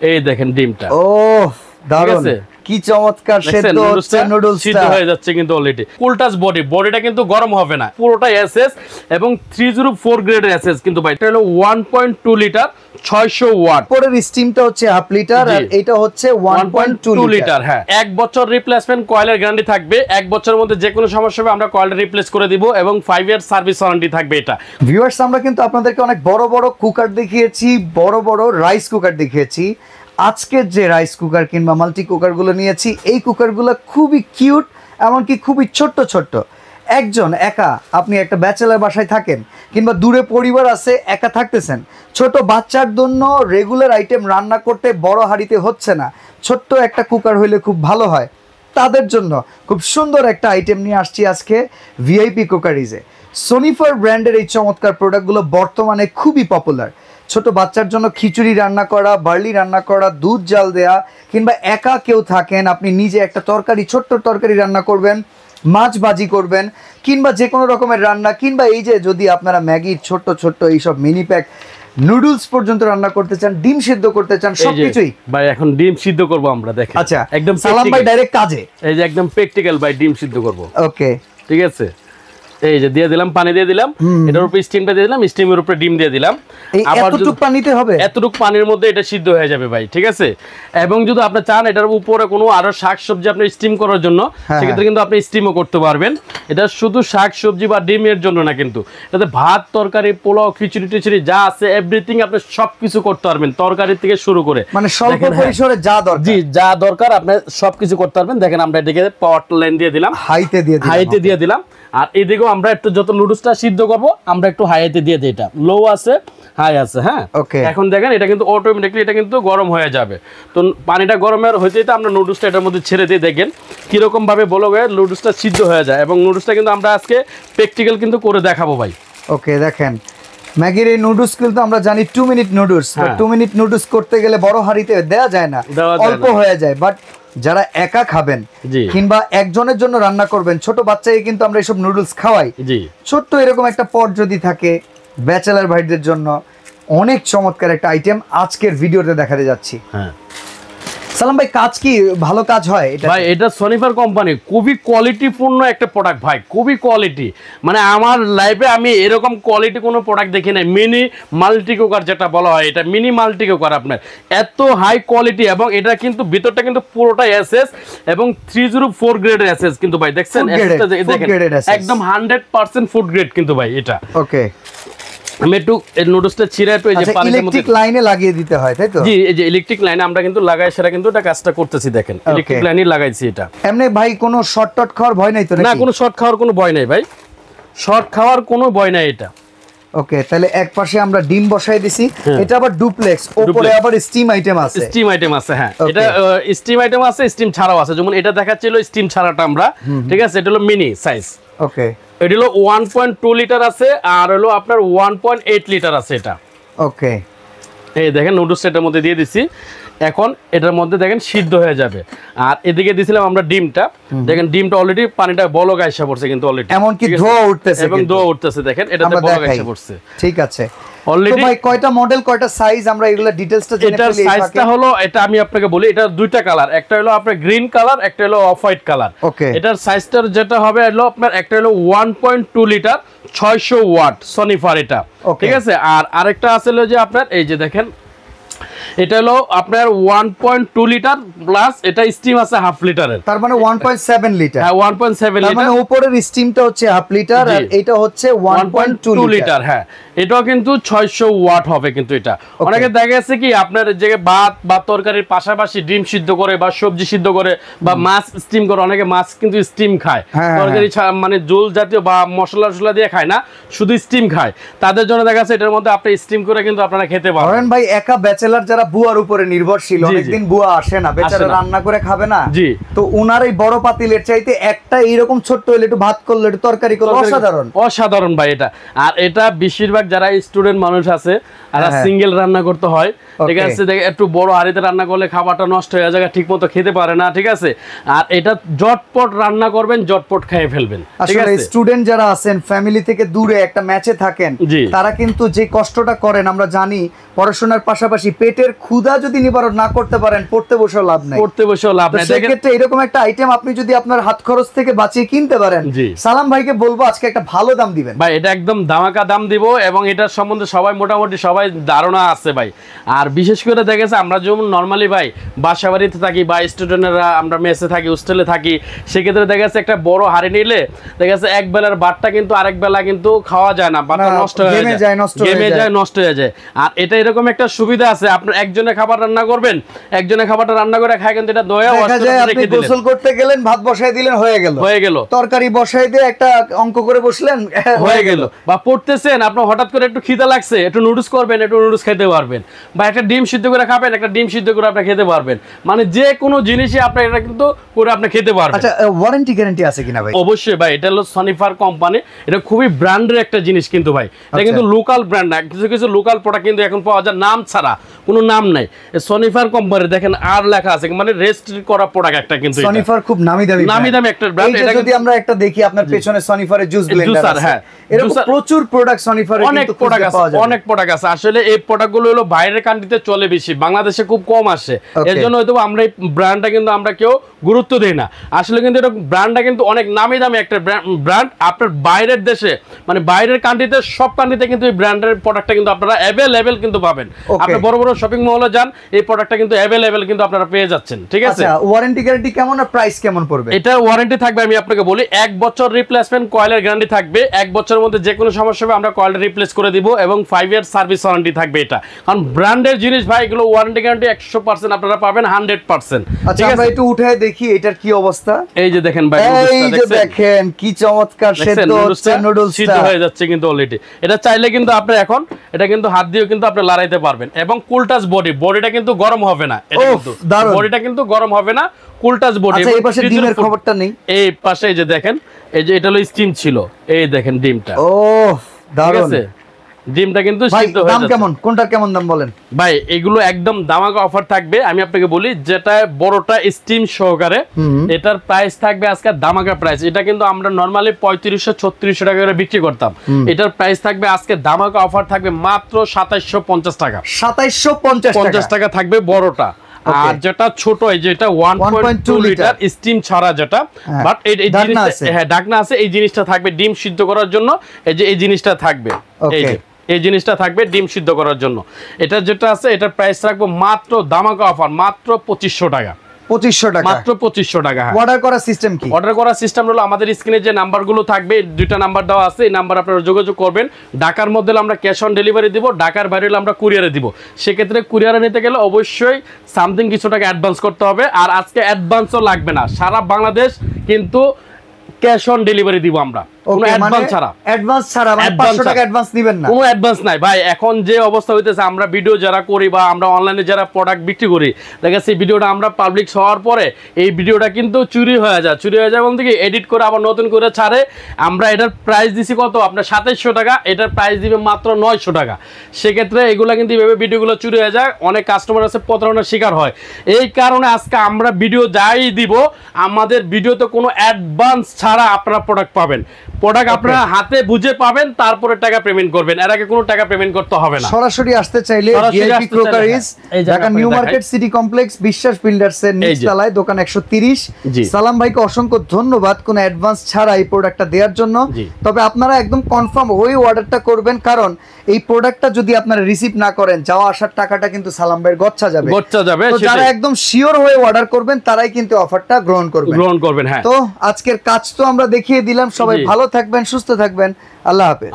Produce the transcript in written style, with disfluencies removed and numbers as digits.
এই দেখেন ডিমটা। ও দারুণ, কি চমৎকার সেদ্ধ হচ্ছে নুডলসটা, সিদ্ধ হয়ে যাচ্ছে কিন্তু অলরেডি। ফুল টাচ বডিটা কিন্তু গরম হবে না, পুরোটা এসএস এবং 304 গ্রেডের এসএস কিন্তু ভাই। এটা হলো 1.2 লিটার 600 ওয়াট। পরের স্টিমটা হচ্ছে হাফ লিটার আর এটা হচ্ছে 1.2 লিটার। হ্যাঁ, 1 বছর রিপ্লেসমেন্ট কয়েলের গ্যারান্টি থাকবে। 1 বছরের মধ্যে যে কোনো সমস্যা হবে আমরা কয়েলটা রিপ্লেস করে দিব এবং 5 ইয়ার সার্ভিস ওয়ারেন্টি থাকবে এটা। ভিউয়ার্স, আমরা কিন্তু আপনাদেরকে অনেক বড় বড় কুকার দেখিয়েছি, বড় বড় রাইস কুকার দেখিয়েছি। আজকের যে রাইস কুকার কিংবা মাল্টি কুকারগুলো নিয়েছি, এই কুকারগুলো খুবই কিউট, এমনকি খুবই ছোট্ট ছোট্ট। একজন একা, আপনি একটা ব্যাচেলার বাসায় থাকেন কিংবা দূরে পরিবার আছে, একা থাকতেছেন, ছোট বাচ্চার জন্য রেগুলার আইটেম রান্না করতে বড় হাঁড়িতে হচ্ছে না, ছোট্ট একটা কুকার হইলে খুব ভালো হয়। তাদের জন্য খুব সুন্দর একটা আইটেম নিয়ে আসছি আজকে ভিআইপি কুকারিজে। সোনিফার ব্র্যান্ডের এই চমৎকার প্রোডাক্টগুলো বর্তমানে খুবই পপুলার। ছোট বাচ্চার জন্য খিচুড়ি রান্না করা, বার্লি রান্না করা, দুধ জাল দেয়া, কিংবা একা কেউ থাকেন আপনি নিজে একটা তরকারি, ছোট্ট তরকারি রান্না করবেন, মাছ ভাজি করবেন, কিংবা যে কোনো রকমের রান্না, কিংবা এই যে যদি আপনারা ম্যাগির ছোট্ট ছোট্ট এইসব মিনি প্যাক নুডলস পর্যন্ত রান্না করতে চান, ডিম সিদ্ধ করতে চান, সবকিছুই ভাই এখন ডিম সিদ্ধ করব আমরা। দেখেন আচ্ছা, একদম সালাম ভাই ডাইরেক্ট কাজে, এই যে একদম প্র্যাকটিক্যাল ভাই, ডিম সিদ্ধ করব। ওকে, ঠিক আছে। এই যে দিয়ে দিলাম, পানি দিয়ে দিলাম, এটার উপরে স্টিমটা দিয়ে দিলাম, স্টিমের উপরে ডিম দিয়ে দিলাম। আবার এতটুকু পানিতে হবে, এতটুকু পানির মধ্যে এটা সিদ্ধ হয়ে যাবে ভাই। ঠিক আছে। এবং যদি আপনি চান এটার উপরে কোনো আরো শাকসবজি আপনি স্টিম করার জন্য, সেক্ষেত্রে কিন্তু আপনি স্টিমও করতে পারবেন। এটা শুধু শাকসবজি বা ডিমের জন্য না, কিন্তু এটাতে ভাত, তরকারি, পোলাও, খিচুড়ি টিচুড়ি যা আছে এভরিথিং আপনি সবকিছু করতে পারবেন, তরকারি থেকে শুরু করে, মানে স্বল্প পরিসরে যা দরকার, জি যা দরকার আপনি সবকিছু করতে পারবেন। দেখেন আমরা এটাকে পাওয়ার লাইন দিয়ে দিলাম, হাইতে দিয়ে দিলাম। আর এদিকেও আমরা একটু যত নুডলসটা সিদ্ধ করবো আমরা একটু হাইতে দিয়ে দিই, এটা লো আছে হাই আছে। হ্যাঁ, এখন দেখেন এটা কিন্তু অটোমেটিকলি এটা কিন্তু গরম হয়ে যাবে। তো পানিটা গরমের হইতে আমরা নুডলসটা এটার মধ্যে ছেড়ে দিয়ে দেখেন কিরকম ভাবে বলো নুডলসটা সিদ্ধ হয়ে যায়। এবং নুডলসটা কিন্তু আমরা আজকে প্র্যাকটিক্যাল কিন্তু করে দেখাবো ভাই। ওকে, দেখেন ম্যাগির এই নুডলস কিন্তু আমরা জানি 2 মিনিট নুডলস, 2 মিনিট নুডলস করতে গেলে বড় হাঁড়িতে দেওয়া যায় না, অল্প হয়ে যায়। বাট যারা একা খাবেন কিংবা একজনের জন্য রান্না করবেন, ছোট বাচ্চাকে কিন্তু আমরা এইসব নুডলস খাওয়াই, ছোট্ট এরকম একটা পট যদি থাকে ব্যাচেলার ভাইদের জন্য, অনেক চমৎকার একটা আইটেম আজকের ভিডিওতে দেখাতে যাচ্ছি। হ্যাঁ সালাম ভাই, কাজ কি ভালো কাজ হয় এটা? ভাই এটা সোনিফার কোম্পানি খুবই কোয়ালিটিপূর্ণ একটা প্রোডাক্ট ভাই, খুবই কোয়ালিটি। মানে আমার লাইফে আমি এরকম কোয়ালিটি কোনো প্রোডাক্ট দেখি নাই। মিনি মাল্টি কুকার যেটা বলা হয়, এটা মিনি মাল্টি কুকার, আপনার এত হাই কোয়ালিটি। এবং এটা কিন্তু ভিতরটা কিন্তু পুরোটা এসএস এবং 304 গ্রেডের এসএস কিন্তু ভাই। দেখছেন একদম 100% ফুড গ্রেড কিন্তু ভাই এটা। ওকে, আমি একটু এই নুডলসটা ছিঁড়ে একটু এই যে পানির মধ্যে ইলেকট্রিক লাইনে লাগিয়ে দিতে হয়, তাই তো? জি, এই যে ইলেকট্রিক লাইনে আমরা কিন্তু লাগাই, সেটা কিন্তু এটা কাজটা করতেছি। দেখেন ইলেকট্রিক লাইনে লাগাইছি এটা। এমনি ভাই কোনো শর্টকাট খাওয়ার ভয় নাই তো? না, কোনো শর্ট খাওয়ার কোনো ভয় নাই ভাই, শর্ট খাওয়ার কোনো ভয় নাই এটা। ওকে, তাহলে এক পাশে আমরা ডিম বসাই দিছি, এটা আবার ডুপ্লেক্স, উপরে আবার স্টিম আইটেম আছে। স্টিম আইটেম আছে, হ্যাঁ এটা স্টিম আইটেম আছে, স্টিম ছাড়াও আছে। যেমন এটা দেখাচ্ছিল স্টিম ছাড়াটা আমরা, ঠিক আছে, এটা হলো মিনি সাইজ। ওকে, এটা হলো 1.2 লিটার আছে আর হলো আপনার 1.8 লিটার আছে এটা। ওকে, এই দেখেন নুডলস এটার মধ্যে দিয়ে দিছি, এখন এটার মধ্যে দেখেন সিদ্ধ হয়ে যাবে। আর এদিকে দিছিলাম আমরা ডিমটা, দেখেন ডিমটা অলরেডি পানিটা বলক আইসা পড়ছে কিন্তু অলরেডি, এমন কি ধোয়া উঠতেছে এবং ধোয়া উঠতেছে, দেখেন এটাতে বলক আইসা পড়ছে। ঠিক আছে, অলরেডি ভাই কয়টা মডেল, কয়টা সাইজ, আমরা এগুলা ডিটেইলসটা জেনে এটার সাইজটা হলো, এটা আমি আপনাকে বলি, এটা দুইটা কালার, একটা হলো আপনার গ্রিন কালার, একটা হলো অফ হোয়াইট কালার। ওকে, এটার সাইজটার যেটা হবে হলো আপনার একটা হলো 1.2 লিটার 600 ওয়াট সোনিফার এটা, ঠিক আছে। আর আরেকটা আছে হলো যে আপনার এই যে দেখেন এটা হলো আপনার 1.2 লিটার প্লাস এটা স্টিম আছে হাফ লিটারের, তার মানে 1.7 লিটার। হ্যাঁ 1.7 লিটার, তার মানে উপরের স্টিমটা হচ্ছে হাফ লিটার আর এটা হচ্ছে 1.2 লিটার। হ্যাঁ, এটাও কিন্তু 600 ওয়াট হবে কিন্তু এটা। অনেকে দেখা যাচ্ছে কি আপনার যে ভাত বা তরকারির পাশাপাশি ডিম সিদ্ধ করে বা সবজি সিদ্ধ করে বা মাছ স্টিম করে, অনেকে মাছ কিন্তু স্টিম খায়, তরকারি মানে ঝোল জাতীয় বা মশলা টশলা দিয়ে খায় না, শুধু স্টিম খায়। তাদের জন্য দেখা যাচ্ছে এটার মধ্যে আপনি স্টিম করে কিন্তু আপনারা খেতে পারেন। ভাই একা ব্যাচেলার যারা বুয়ার উপরে নির্ভরশীল, অনেকদিন বুয়া আসে না, বেচারা রান্না করে খাবে না, জি, তো উনার এই বড় পাতিলের চাইতে একটা এইরকম ছোট্ট হলে একটু ভাত করলে একটু তরকারি করলে অসাধারণ, অসাধারণ ভাই এটা। আর এটা বেশিরভাগ যারা স্টুডেন্ট মানুষ আছে আর সিঙ্গেল রান্না করতে হয়, ঠিক আছে, একটু বড় হাড়িতে রান্না করলে খাবারটা নষ্ট হয়ে যায়, ঠিক মতো খেতে পারে না, ঠিক আছে। আর এটা জটপট রান্না করবেন, জটপট খেয়ে ফেলবেন, ঠিক আছে। স্টুডেন্ট যারা আছেন, ফ্যামিলি থেকে দূরে একটা ম্যাচে থাকেন, তারা কিন্তু যে কষ্টটা করেন আমরা জানি, পড়াশোনার পাশাপাশি পেটের চোখের ক্ষুধা যদি নিবারণ না করতে পারেন পড়তে বসেও লাভ নাই, পড়তে বসেও লাভ নাই। সেক্ষেত্রে এরকম একটা আইটেম আপনি যদি আপনার হাত খরচ থেকে বাঁচিয়ে কিনতে পারেন, সালাম ভাইকে বলবো আজকে একটা ভালো দাম দিবেন ভাই। এটা একদম ধামাকা দাম দিব এবং এটার সম্বন্ধে সবাই মোটামুটি সবাই ধারণা আছে ভাই। আর বিশেষ করে দেখেছে আমরা যেমন নর্মালি ভাই বাসা বাড়িতে থাকি বা স্টুডেন্টরা আমরা মেসে থাকি, হোস্টেলে থাকি, সেক্ষেত্রে দেখা যাচ্ছে একটা বড় হাড়ি নিলে দেখা যাচ্ছে এক বেলার ভাতটা কিন্তু আরেক বেলা কিন্তু খাওয়া যায় না, ভাতটা নষ্ট হয়ে যায়, গেমে যায়, নষ্ট হয়ে যায়। আর এটা এরকম একটা সুবিধা আছে, আপনার একজনে খাবার রান্না করবেন, একজনে খাবারটা রান্না করে খায়, কিন্তু এটা দয়া আপনি গোসল করতে গেলেন, ভাত বসাই দিলেন, হয়ে গেল, তরকারি বসাই দিয়ে একটা অঙ্ক করে বসলেন, হয়ে গেল। বা পড়তেছেন, আপনার হঠাৎ করে একটু খিদা লাগছে, একটু নুডলস করবেন, একটু নুডলস খেতে পারবেন, বা একটা ডিম সিদ্ধ করে খাবেন, একটা ডিম সিদ্ধ করে আপনি খেতে পারবেন। মানে যে কোনো জিনিসই আপনি এটা কিন্তু করে আপনি খেতে পারবেন। আচ্ছা, ওয়ারেন্টি গ্যারান্টি আছে কিনা ভাই? অবশ্যই ভাই, এটা হলো সনিফার কোম্পানি, এটা খুবই ব্র্যান্ডের একটা জিনিস কিন্তু ভাই। এটা কিন্তু লোকাল ব্র্যান্ড না, কিছু কিছু লোকাল প্রোডাক্ট কিন্তু এখন পাওয়া যায় নাম ছাড়া, কোনো নাম নাই। সনিফার কোম্পানি দেখেন আর লেখা আছে, মানে রেজিস্ট্রি করা প্রোডাক্ট একটা, কিন্তু সনিফার খুব নামি দামি একটা ব্র্যান্ড। এটা যদি আমরা একটা দেখি আপনার পেছনে সনিফারের জুস ব্লেন্ডার আছে, হ্যাঁ, এরকম প্রচুর প্রোডাক্ট সনিফারের অনেক প্রোডাক্ট আছে, অনেক প্রোডাক্ট আছে। আসলে এই প্রোডাক্টগুলো হলো বাইরের কান্ট্রিতে চলে বেশি, বাংলাদেশে খুব কম আসে। এর জন্য হয়তো আমরা এই ব্র্যান্ডটা কিন্তু আমরা কেউ গুরুত্ব দেই না। আসলে কিন্তু এটা ব্র্যান্ডটা কিন্তু অনেক নামি দামি একটা ব্র্যান্ড। আপনার বাইরের দেশে মানে বাইরের কান্ট্রিতে, সব কান্ট্রিতে কিন্তু এই ব্র্যান্ডের প্রোডাক্টটা কিন্তু আপনারা অ্যাভেলেবেল কিন্তু পাবেন। আপনি বড় বড় শপিং মলে যান, এই প্রোডাক্টটা কিন্তু অ্যাভেলেবেল কিন্তু আপনারা পেয়ে যাচ্ছেন। ঠিক আছে, আচ্ছা, ওয়ারেন্টি গ্যারান্টি কেমন আর প্রাইস কেমন পড়বে? এটা ওয়ারেন্টি থাকবে, আমি আপনাকে বলি 1 বছর রিপ্লেসমেন্ট কয়েলের গ্যারান্টি থাকবে। 1 বছরের মধ্যে যে কোনো সমস্যা হবে আমরা কয়েল রিপ্লেস করে দিব, এবং 5 ইয়ার সার্ভিস ওয়ারেন্টি থাকবে। এটা কারণ ব্র্যান্ডের জিনিস ভাই, এগুলো ওয়ারেন্টি গ্যারান্টি 100% আপনারা পাবেন, 100%। আচ্ছা, আমরা একটু উঠায় দেখি এটার কি অবস্থা। এই যে দেখেন ভাই, এই যে দেখেন কি চমৎকার সেদ্ধ হচ্ছে, নুডলস সিদ্ধ হয়ে যাচ্ছে কিন্তু অলরেডি। এটা চাইলে কিন্তু আপনি এখন এটা কিন্তু হাত দিয়েও কিন্তু আপনি লড়াইতে পারবেন। এবং কুলটাস বডিটা কিন্তু গরম হবে না, এটা কিন্তু বডিটা কিন্তু গরম হবে না, কুলটাস বডি। আচ্ছা, এই পাশে ডিমের খবরটা নেই, এই পাশে এই যে দেখেন, এই যে এটা হলো স্টিম ছিল, এই দেখেন ডিমটা। ও দারুণ, ডিমটা কিন্তু সিদ্ধ হয়ে যাচ্ছে। দাম কেমন, কোনটার কেমন দাম বলেন ভাই? এগুলো একদম ধামাকা অফার থাকবে। আমি আপনাকে বলি, যেটা বড়টা স্টিম সহকারে, এটার প্রাইস থাকবে আজকে ধামাকা প্রাইস। এটা কিন্তু আমরা নরমালি 3500-3600 টাকা করে বিক্রি করতাম, এটার প্রাইস থাকবে আজকে ধামাকা অফার থাকবে মাত্র 2750 টাকা। 2750 টাকা থাকবে বড়টা। আর যেটা ছোট, এই যেটা 1.2 লিটার স্টিম ছাড়া যেটা, বাট এই জিনিসটা, হ্যাঁ ঢাকনা আছে, এই জিনিসটা থাকবে ডিম সিদ্ধ করার জন্য। এই যে এই জিনিসটা থাকবে, এই যে এই জিনিসটা থাকবে ডিম সিদ্ধ করার জন্য। এটা যেটা আছে, এটার প্রাইস রাখবো মাত্র ধামাকা অফার মাত্র 2500 টাকা। 2500 টাকা, মাত্র 2500 টাকা। অর্ডার করার সিস্টেম কি? অর্ডার করার সিস্টেম হলো আমাদের স্ক্রিনে যে নাম্বারগুলো থাকবে, 2টা নাম্বার দেওয়া আছে, এই নাম্বার আপনারা যোগাযোগ করবেন। ঢাকার মধ্যে আমরা ক্যাশ অন ডেলিভারি দিব, ঢাকার বাইরে হলে আমরা কুরিয়ারে দিব। সেক্ষেত্রে কুরিয়ারে নিতে গেলে অবশ্যই সামথিং কিছু টাকা অ্যাডভান্স করতে হবে। আর আজকে অ্যাডভান্সও লাগবে না, সারা বাংলাদেশ কিন্তু ক্যাশ অন ডেলিভারি দিব আমরা, কোনো অ্যাডভান্স ছাড়া। অ্যাডভান্স ছাড়া মানে 500 টাকা অ্যাডভান্স নেবেন না, কোনো অ্যাডভান্স নাই ভাই। এখন যে অবস্থা হইতেছে, আমরা ভিডিও যারা করি বা আমরা অনলাইনে যারা প্রোডাক্ট বিক্রি করি, দেখা যাচ্ছে ভিডিওটা আমরা পাবলিক হওয়ার পরে এই ভিডিওটা কিন্তু চুরি হয়ে যায় বলতে কি, এডিট করে আবার নতুন করে ছাড়ে। আমরা এটার প্রাইস দিছি কত, আপনার 2700 টাকা, এটার প্রাইস দিবে মাত্র 900 টাকা। সেক্ষেত্রে এগুলো কিন্তু এইভাবে ভিডিওগুলো চুরি হয়ে যায়, অনেক কাস্টমার আছে প্রতারণার শিকার হয়। এই কারণে আজকে আমরা ভিডিও যাই দিব, আমাদের ভিডিওতে কোনো অ্যাডভান্স ছাড়া আপনারা প্রোডাক্ট পাবেন। প্রোডাক্ট আপনারা হাতে বুঝে পাবেন, তারপরে টাকা পেমেন্ট করবেন, এর আগে কোনো টাকা পেমেন্ট করতে হবে না। সরাসরি আসতে চাইলে VIP crockeries, Dhaka new market city complex, বিশ্বাস বিল্ডার্স এর নিচতলায়, দোকান 130। সালাম ভাইকে অসংখ্য ধন্যবাদ কোনো অ্যাডভান্স ছাড়া এই প্রোডাক্টটা দেওয়ার জন্য। তবে আপনারা একদম কনফার্ম হয়ে অর্ডারটা করবেন, কারণ এই প্রোডাক্টটা যদি আপনারা রিসিভ না করেন, যাওয়া আসার টাকাটা কিন্তু সালাম ভাইয়ের গচ্ছা যাবে। তো যারা একদম শিওর হয়ে অর্ডার করবেন, তারাই কিন্তু অফারটা গ্রহণ করবেন। হ্যাঁ, তো আজকের কাজ তো আমরা দেখিয়ে দিলাম। সবাই ভালো থাকবেন, সুস্থ থাকবেন, আল্লাহ হাফেজ।